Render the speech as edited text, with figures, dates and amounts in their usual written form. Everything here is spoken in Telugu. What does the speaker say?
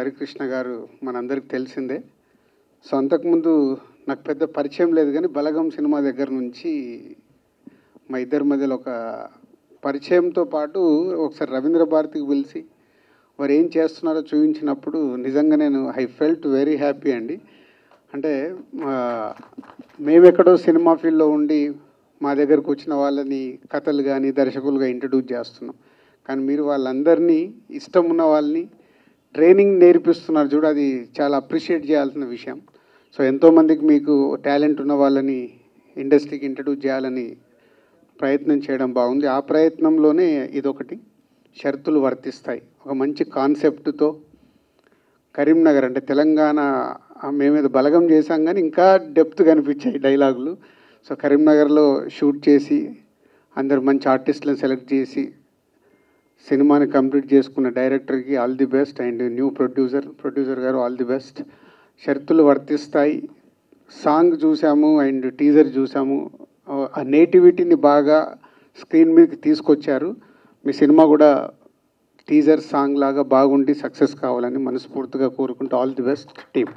హరికృష్ణ గారు మనందరికి తెలిసిందే. సో అంతకుముందు నాకు పెద్ద పరిచయం లేదు, కానీ బలగం సినిమా దగ్గర నుంచి మా ఇద్దరి మధ్యలో ఒక పరిచయంతో పాటు ఒకసారి రవీంద్ర భారతికి పిలిచి వారు ఏం చేస్తున్నారో చూపించినప్పుడు నిజంగా నేను ఐ ఫెల్ట్ వెరీ హ్యాపీ అండి. అంటే మేమెక్కడో సినిమా ఫీల్డ్లో ఉండి మా దగ్గరకు వచ్చిన వాళ్ళని కథలు కానీ దర్శకులుగా ఇంట్రడ్యూస్ చేస్తున్నాం, కానీ మీరు వాళ్ళందరినీ ఇష్టం ఉన్న వాళ్ళని ట్రైనింగ్ నేర్పిస్తున్నారు చూడు, అది చాలా అప్రిషియేట్ చేయాల్సిన విషయం. సో ఎంతోమందికి మీకు టాలెంట్ ఉన్న వాళ్ళని ఇండస్ట్రీకి ఇంట్రడ్యూస్ చేయాలని ప్రయత్నం చేయడం బాగుంది. ఆ ప్రయత్నంలోనే ఇదొకటి, షరతులు వర్తిస్తాయి. ఒక మంచి కాన్సెప్ట్తో కరీంనగర్ అంటే తెలంగాణ, మేమేదో బలగం చేశాం కానీ ఇంకా డెప్త్ కనిపించాయి డైలాగులు. సో కరీంనగర్లో షూట్ చేసి అందరు మంచి ఆర్టిస్టులను సెలెక్ట్ చేసి సినిమాని కంప్లీట్ చేసుకున్న డైరెక్టర్కి all the best, and new producer గారు ఆల్ ది బెస్ట్. షరతులు వర్తిస్తాయి సాంగ్ చూసాము అండ్ టీజర్ చూసాము, ఆ నేటివిటీని బాగా స్క్రీన్ మీదకి తీసుకొచ్చారు. మీ సినిమా కూడా టీజర్ సాంగ్ లాగా బాగుండి సక్సెస్ కావాలని మనస్ఫూర్తిగా కోరుకుంటూ ఆల్ ది బెస్ట్ టీమ్.